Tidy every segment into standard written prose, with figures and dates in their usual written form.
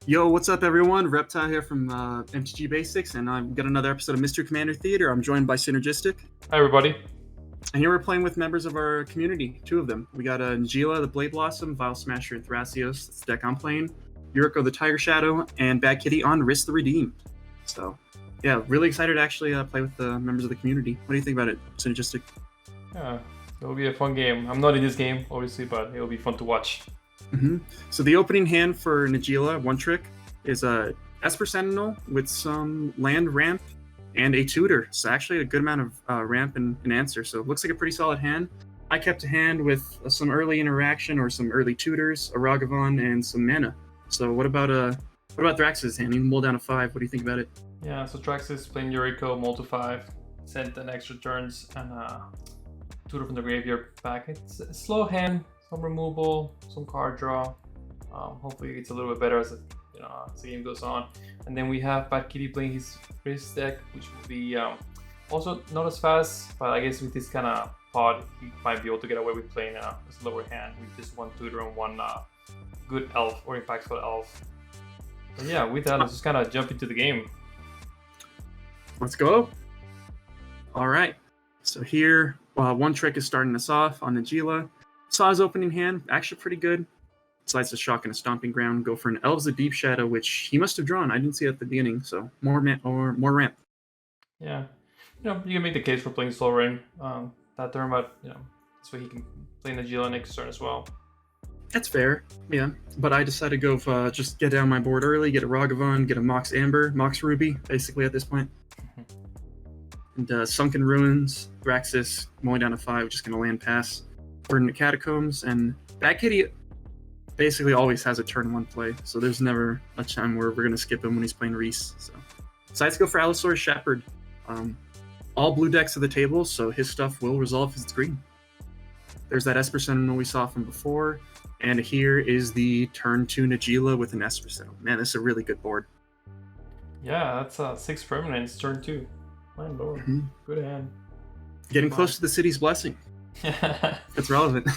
Yo, what's up, everyone? Reptile here from MTG Basics, and I've got another episode of Mystery Commander Theater. I'm joined by Synergistic, Hi, everybody. and here we're playing with members of our community, two of them. We got Najeela, the Blade Blossom, Vial Smasher, and Thrasios. That's the deck I'm playing. Yuriko, the Tiger Shadow, and Bad Kitty on Rhys the Redeemed. So, yeah, really excited to actually play with the members of the community. What do you think about it, Synergistic? Yeah, it'll be a fun game. I'm not in this game, obviously, but it'll be fun to watch. So the opening hand for Najeela, one trick, is a Esper Sentinel with some land ramp and a tutor. So actually a good amount of ramp and answer. So it looks like a pretty solid hand. I kept a hand with some early interaction or some early tutors, a Ragavan, and some mana. So what about Thrax's hand? You can mull down to 5. What do you think about it? Yeah, so Traxxas playing Yuriko, mull to 5, sent an extra turns, and tutor from the graveyard back. It's a slow hand, some removal, some card draw. Hopefully it gets a little bit better as the game goes on. And then we have Bad Kitty playing his Rhys deck, which will be also not as fast, but I guess with this kind of pod, he might be able to get away with playing a slower hand with just one tutor and one good elf or impactful elf. So yeah, with that, let's just kind of jump into the game. Let's go. All right. So here, one trick is starting us off on Najeela. Saw his opening hand, actually pretty good. Slides a Shock and a Stomping Ground, go for an Elves of Deep Shadow, which he must have drawn. I didn't see it at the beginning, so more ramp. Yeah, you can make the case for playing Soul Rain that turn, but this way he can play Najeela next turn as well. That's fair, yeah. But I decided to go just get down my board early, get a Ragavan, get a Mox Amber, Mox Ruby, basically at this point. And Sunken Ruins, Thraxis, mulling down to 5, just gonna land pass. Burden Catacombs, and Bad Kitty basically always has a turn 1 play, so there's never a time where we're going to skip him when he's playing Rhys. So decides to go for Allosaurus Shepherd. All blue decks at the table, so his stuff will resolve if it's green. There's that Esper Sentinel we saw from before, and here is the turn 2 Najeela with an Esper Sentinel. Man, this is a really good board. Yeah, that's 6 permanents, turn 2. My lord, good hand. Getting close to the City's Blessing. It's relevant.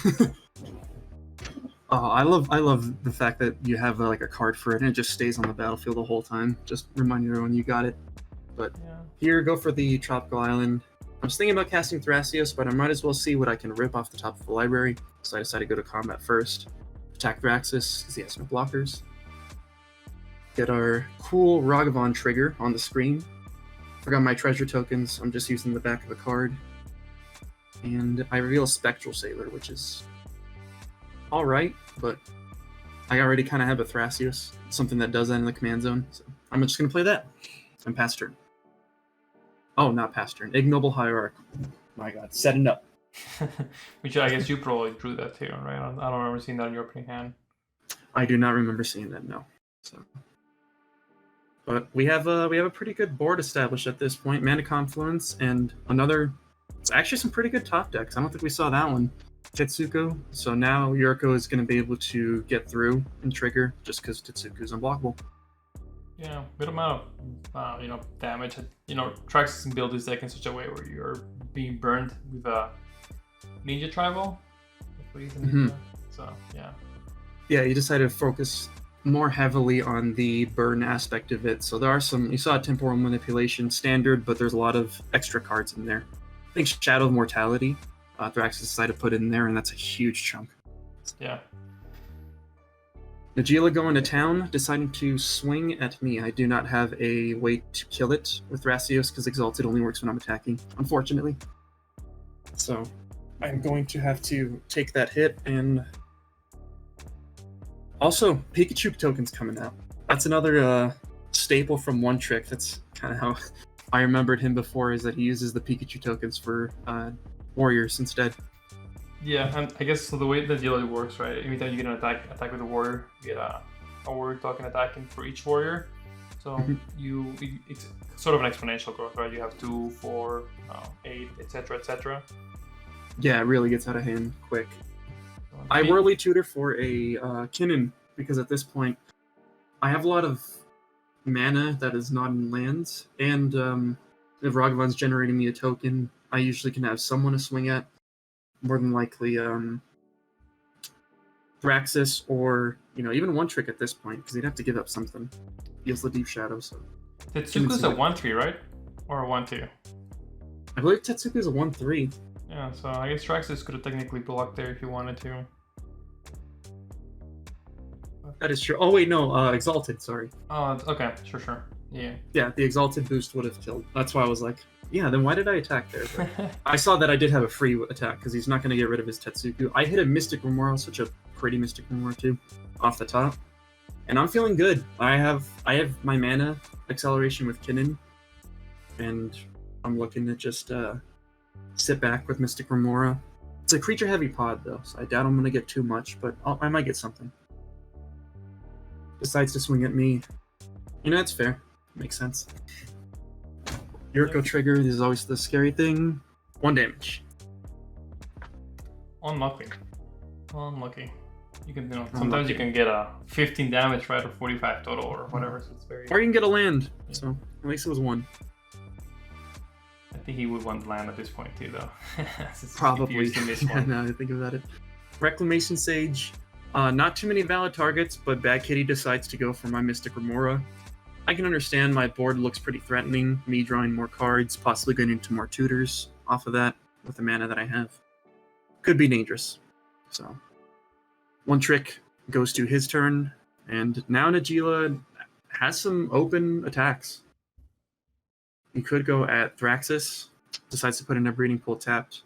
Oh, I love the fact that you have like a card for it and it just stays on the battlefield the whole time. Just remind everyone you got it. But here, go for the Tropical Island. I was thinking about casting Thrasios, but I might as well see what I can rip off the top of the library. So I decided to go to combat first. Attack Thraxis, because he has no blockers. Get our cool Ragavan trigger on the screen. Forgot my treasure tokens. I'm just using the back of the card. And I reveal a Spectral Sailor, which is alright, but I already kind of have a Thrasios, something that does that in the command zone, so I'm just going to play that. And pass turn. Oh, not pass turn. Ignoble Hierarch. My god, setting up. Which I guess you probably drew that too, right? I don't remember seeing that in your opening hand. I do not remember seeing that, no. So, but we have a pretty good board established at this point. Mana Confluence and another. It's actually some pretty good top decks. I don't think we saw that one. Tetsuko. So now Yuriko is going to be able to get through and trigger just because Tetsuko is unblockable. Yeah, good amount of damage. Traxxas can build this deck in such a way where you're being burned with a Ninja Tribal. So yeah. Yeah, you decided to focus more heavily on the burn aspect of it. So there are some. You saw Temporal Manipulation standard, but there's a lot of extra cards in there. I think Shadow of Mortality, Thraxis decided to put in there, and that's a huge chunk. Yeah. Najeela going to town, deciding to swing at me. I do not have a way to kill it with Thrasios because Exalted only works when I'm attacking, unfortunately. So I'm going to have to take that hit, and also Pikachu tokens coming out. That's another staple from one trick. That's kind of how I remembered him before, is that he uses the Pikachu tokens for warriors instead. Yeah, and I guess so the way that Najeela works, right? Anytime you get an attack with a warrior, you get a warrior token attacking for each warrior. So it's sort of an exponential growth, right? You have 2, 4, 8, etc., etc. Yeah, it really gets out of hand quick. I Whirly Tutor for a Kinnan, because at this point I have a lot of mana that is not in lands, and if Ragavan's generating me a token, I usually can have someone to swing at. More than likely Thraxis or, even one trick at this point, because he'd have to give up something. He has the Deep Shadow, so... Tetsuku's a 1-3, right? Or a 1-2? I believe Tetsuku's a 1-3. Yeah, so I guess Thraxis could have technically blocked there if he wanted to. That is true. Oh, wait, no, Exalted, sorry. Oh, okay, sure. Yeah. Yeah, the Exalted boost would have killed. That's why I was like, yeah, then why did I attack there? But I saw that I did have a free attack, because he's not going to get rid of his Tetsuku. I hit a Mystic Remora, such a pretty Mystic Remora, too, off the top. And I'm feeling good. I have my mana acceleration with Kinnan, and I'm looking to just sit back with Mystic Remora. It's a creature-heavy pod, though, so I doubt I'm going to get too much, but I might get something. Decides to swing at me. That's fair. Makes sense. Yuriko trigger, this is always the scary thing. 1 damage. Unlucky. You can, sometimes you can get a 15 damage, right, or 45 total, or whatever. So it's very. Or you can get a land. Yeah. So at least it was 1. I think he would want land at this point too, though. Probably. Now I think about it. Reclamation Sage. Not too many valid targets, but Bad Kitty decides to go for my Mystic Remora. I can understand my board looks pretty threatening. Me drawing more cards, possibly getting into more tutors off of that with the mana that I have. Could be dangerous. So, 1 trick goes to his turn, and now Najeela has some open attacks. He could go at Thraxis, decides to put in a Breeding Pool tapped.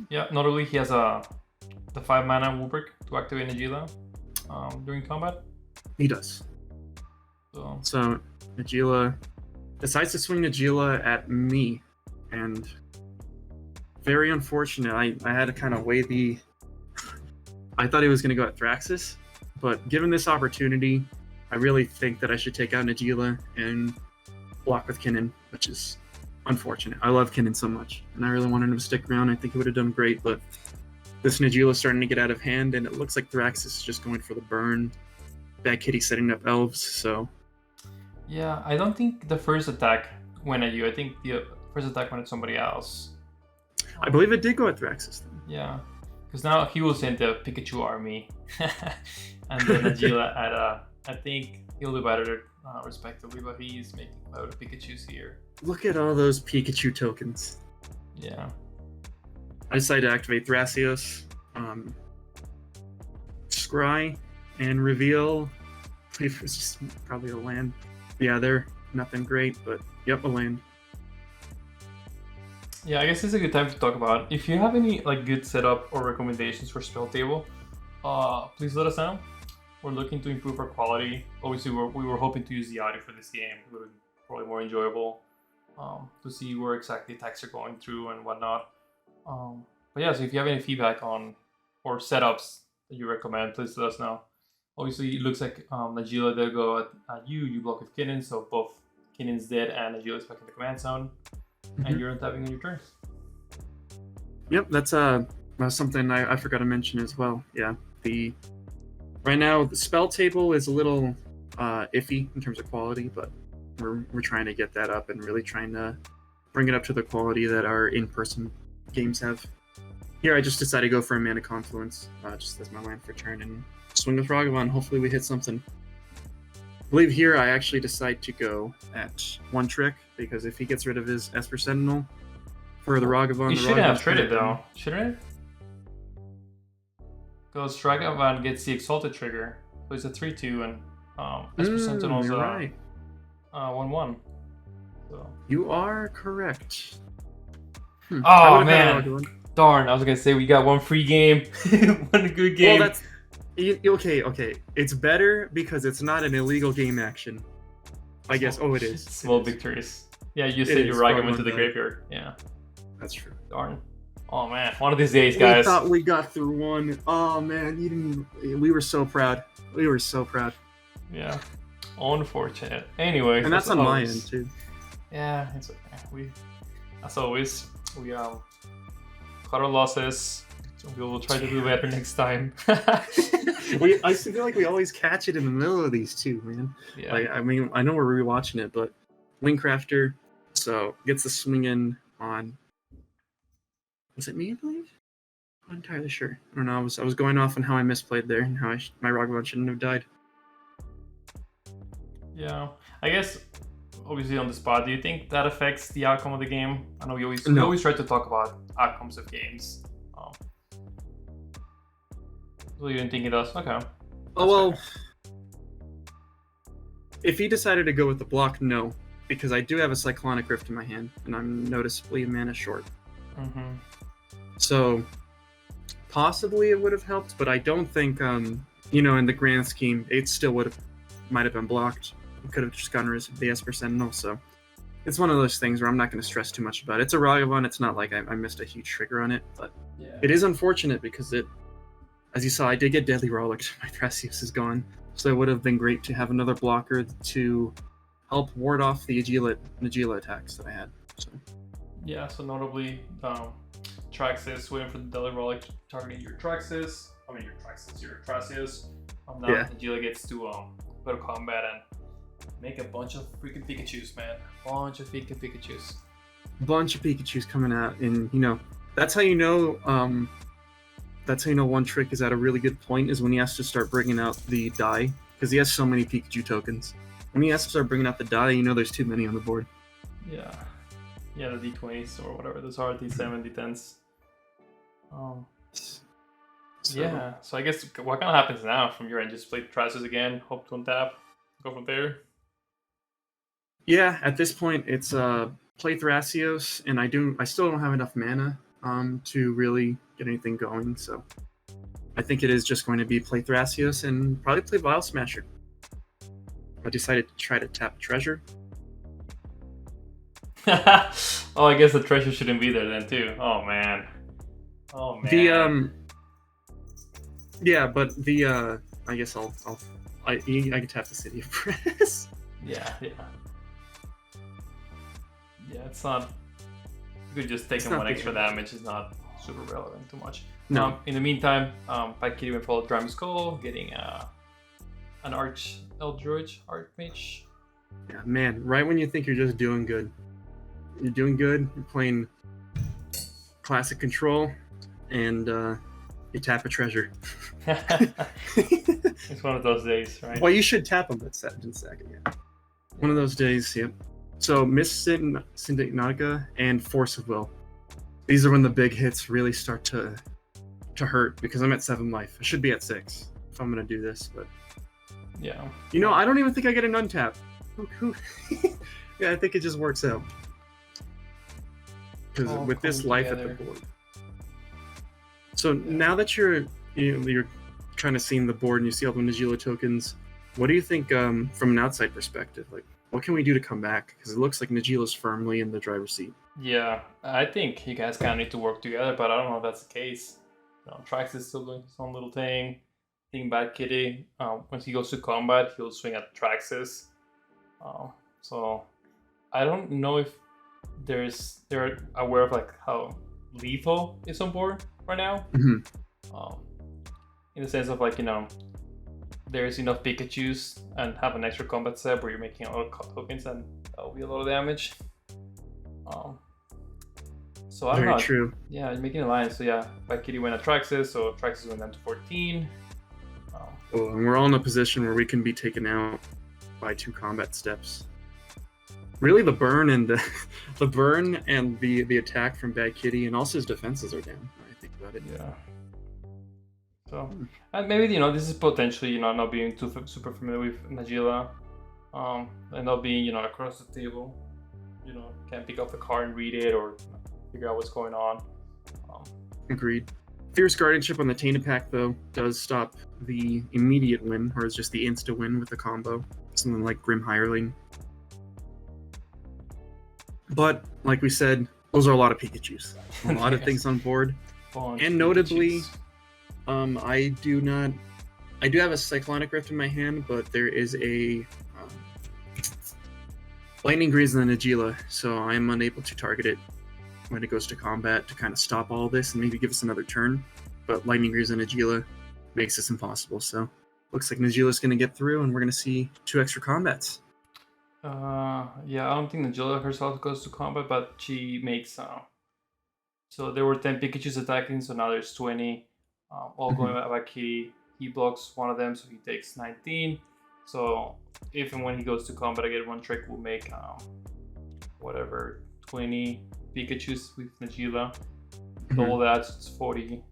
Yeah, notably he has the 5 mana Rubric to activate Najeela during combat. He does. So Najeela decides to swing Najeela at me, and very unfortunate. I had to kind of weigh the... I thought he was going to go at Thraxis, but given this opportunity, I really think that I should take out Najeela and block with Kinnan, which is unfortunate. I love Kinnan so much, and I really wanted him to stick around. I think he would have done great, but this Najeela is starting to get out of hand, and it looks like Thraxis is just going for the burn. Bad Kitty setting up elves, so... Yeah, I don't think the first attack went at you. I think the first attack went at somebody else. I believe it did go at Thraxis then. Yeah, because now he was in the Pikachu army, and then Najeela at I think he'll divide it respectively, but he's making a lot of Pikachus here. Look at all those Pikachu tokens. Yeah. I decided to activate Thrasios, Scry, and Reveal. It was just probably a land. Yeah, they're nothing great, but yep, a land. Yeah, I guess it's a good time to talk about. If you have any good setup or recommendations for Spelltable, please let us know. We're looking to improve our quality. Obviously, we were hoping to use the audio for this game. It would be probably more enjoyable to see where exactly attacks are going through and whatnot. But yeah, so if you have any feedback on or setups that you recommend, please let us know. Obviously, it looks like Najeela did go at you. You block with Kinnan, so both Kinnan's dead and Najeela's back in the command zone, and you're untapping on your turns. Yep, that's something I forgot to mention as well. Yeah, right now the spell table is a little iffy in terms of quality, but we're trying to get that up and really trying to bring it up to the quality that our in-person games have. Here, I just decided to go for a Mana Confluence, just as my land for turn, and swing with Ragavan. Hopefully we hit something. I believe here I actually decide to go at 1 trick, because if he gets rid of his Esper Sentinel for the Ragavan... You shouldn't have traded though, shouldn't it? Because Ragavan gets the Exalted trigger, so it's a 3-2, and Esper Sentinel's a right. 1-1. So. You are correct. Oh man, darn! I was gonna say we got 1 free game, 1 good game. Well, that's okay. It's better because it's not an illegal game action. I guess. Oh, it is. Small victories. Yeah, you said you Ragavan into the graveyard. Yeah, that's true. Darn. Oh man, one of these days, guys. We thought we got through 1. Oh man, you didn't. We were so proud. We were so proud. Yeah. Unfortunate. Anyway. And that's on my end too. Yeah, it's okay. As always, we cut our losses. We will try to do better next time. I feel like we always catch it in the middle of these two, man. Yeah. I mean, I know we're rewatching it, but Wingcrafter, so gets the swing in on. Was it me, I believe? Not entirely sure. I don't know. I was going off on how I misplayed there and how my Ragavan shouldn't have died. Yeah, I guess obviously on the spot, do you think that affects the outcome of the game? I know we always try to talk about outcomes of games. So you didn't think it does? Okay. Oh well. Fair. If he decided to go with the block, no, because I do have a Cyclonic Rift in my hand, and I'm noticeably mana short. Mm-hmm. So possibly it would have helped, but I don't think in the grand scheme, it still might have been blocked. It could have just gotten rid of the Esper Sentinel, so it's one of those things where I'm not going to stress too much about it. It's a Ragavan, it's not like I missed a huge trigger on it, but It is unfortunate because as you saw, I did get Deadly Relic. My Thrasios is gone, so it would have been great to have another blocker to help ward off the Najeela attacks that I had. So. Yeah, so notably, Traxxas waiting for the Deadly Relic targeting your Thrasios. Now Najeela gets to go to combat and make a bunch of freaking Pikachus, man. Bunch of Pikachus coming out, and that's how you know. That's how you know one trick is at a really good point is when he has to start bringing out the die, because he has so many Pikachu tokens. When he has to start bringing out the die, there's too many on the board. Yeah, the D20s or whatever those are, D7, D10s. So I guess what kind of happens now from your end? Just play Thrasios again, hope to untap, go from there. Yeah, at this point it's play Thrasios, and I still don't have enough mana to really get anything going, so I think it is just going to be play Thrasios and probably play Vial Smasher. I decided to try to tap Treasure. Oh, I guess the Treasure shouldn't be there then too. Oh man. I guess I can tap the City of Press. Yeah, it's not. You could just take him one extra damage. It's not super relevant too much. No. In the meantime, Bad Kitty went for Drum Skull, getting an Archmage. Yeah, man. Right when you think you're just doing good, You're playing classic control, and you tap a treasure. It's one of those days, right? Well, you should tap them, but didn't sack it yet. One of those days, yep. So Miss Syndicnatica and Force of Will. These are when the big hits really start to hurt, because I'm at 7 life. I should be at 6 if I'm gonna do this, but yeah. I don't even think I get an untap. Yeah, I think it just works out. Because with this life together at the board. So now that you're trying to see the board and you see all the Najeela tokens, what do you think from an outside perspective? Like, what can we do to come back? Because it looks like Najeela's firmly in the driver's seat. Yeah, I think you guys kind of need to work together, but I don't know if that's the case. Trax is still doing his own little thing. I think Bad Kitty, once he goes to combat, he'll swing at Traxxas. So I don't know if they're aware of like how lethal is on board right now. Mm-hmm. In the sense of like, there's enough Pikachus and have an extra combat set where you're making a lot of tokens and that'll be a lot of damage. So I'm Very true. Yeah, you're making a line. So yeah, Bad Kitty went at Traxxas, so Traxxas went down to 14. And we're all in a position where we can be taken out by 2 combat steps. Really, the burn and the attack from Bad Kitty, and also his defenses are down. When I think about it. Yeah. So, and maybe this is potentially not being too super familiar with Najeela, and not being across the table, can't pick up the card and read it or figure out what's going on. Agreed. Fierce Guardianship on the Tainted Pack, though, does stop the immediate win, or is just the insta win with the combo. Something like Grim Hireling. But, like we said, those are a lot of Pikachus. A lot of things on board. And notably, I do have a Cyclonic Rift in my hand, but there is a Lightning Greaves in the Najeela, so I am unable to target it when it goes to combat to kind of stop all this and maybe give us another turn. But Lightning Greaves in Najeela makes this impossible, so looks like Najeela's going to get through, and we're going to see 2 extra combats. Yeah, I don't think Najeela herself goes to combat, but she makes So there were 10 Pikachus attacking, so now there's 20. All going by Kitty. He blocks one of them, so he takes 19. So if and when he goes to combat, I get one trick, we'll make whatever 20 Pikachus with Najeela. Double that, so it's 40.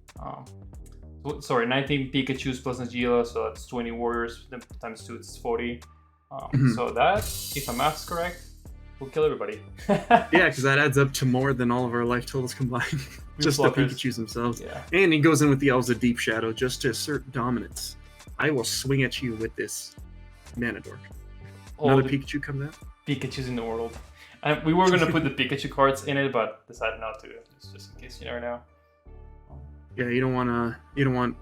Sorry, 19 Pikachus plus Najeela, so that's 20 warriors. Then times 2, it's 40. So that, if my math's correct, will kill everybody. Yeah, because that adds up to more than all of our life totals combined. Just the Pikachus themselves. Yeah. And he goes in with the Elves of Deep Shadow just to assert dominance. I will swing at you with this Mana Dork. Another Pikachu comes out? Pikachus in the world. We were going to put the Pikachu cards in it, but decided not to. Just in case, you never know. Yeah, you don't want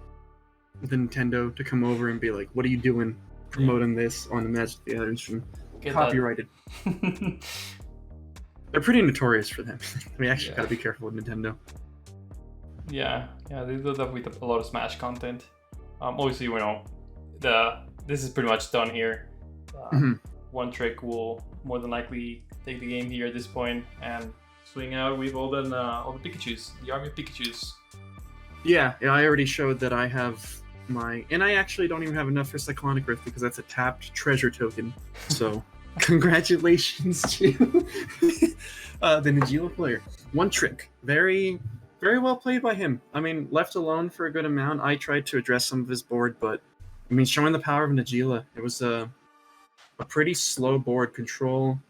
Nintendo to come over and be like, what are you doing promoting this on the Magic the Gathering? Copyrighted. They're pretty notorious for them. We actually gotta be careful with Nintendo. Yeah, they do that with a lot of Smash content. Obviously, this is pretty much done here. One trick will more than likely take the game here at this point and swing out with all the Pikachus, the army of Pikachus. Yeah, I already showed that I have and I actually don't even have enough for Cyclonic Rift because that's a tapped treasure token. So, congratulations to the Najeela player. One trick, very, very well played by him. I mean, left alone for a good amount. I tried to address some of his board, but I mean, showing the power of Najeela, it was a pretty slow board control.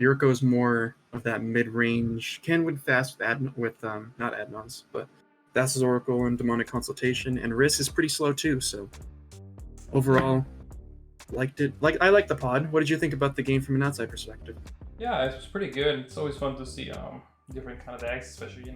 Yuriko's more of that mid-range, can win fast with not Adnons, but Thassa's Oracle and Demonic Consultation, and Rhys is pretty slow too, so overall, liked it. I like the pod. What did you think about the game from an outside perspective? Yeah, it was pretty good. It's always fun to see different kind of decks, especially,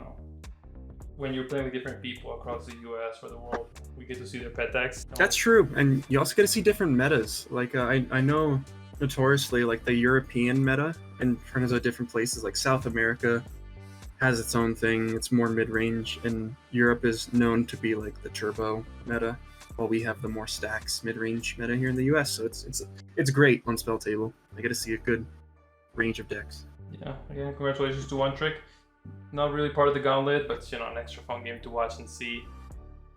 when you're playing with different people across the US or the world. We get to see their pet decks. That's true, and you also get to see different metas. Like, I know notoriously, like, the European meta in terms of different places, like South America has its own thing. It's more mid-range, and Europe is known to be like the turbo meta, while we have the more stacks mid-range meta here in the US. So it's great on spelltable. I get to see a good range of decks. Yeah, again, congratulations to One Trick. Not really part of the gauntlet, but an extra fun game to watch and see.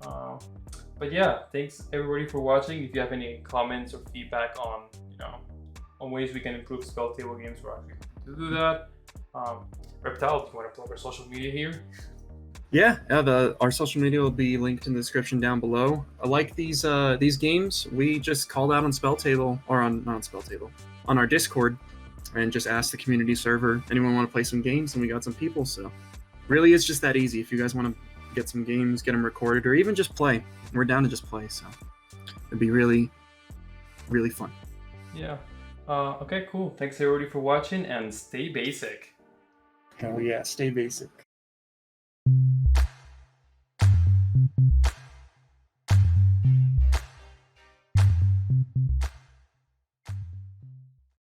But yeah, thanks everybody for watching. If you have any comments or feedback on on ways we can improve spelltable games, we're actually to do that. Reptile, do you want to plug our social media here? Yeah, our social media will be linked in the description down below. I like these games. We just called out on Spelltable, or not on Spelltable, on our Discord, and just asked the community server, anyone want to play some games, and we got some people. So really, it's just that easy. If you guys want to get some games, get them recorded, or even just play, we're down to just play. So it'd be really, really fun. Yeah. Okay, cool. Thanks everybody for watching, and stay basic. Hell yeah, stay basic.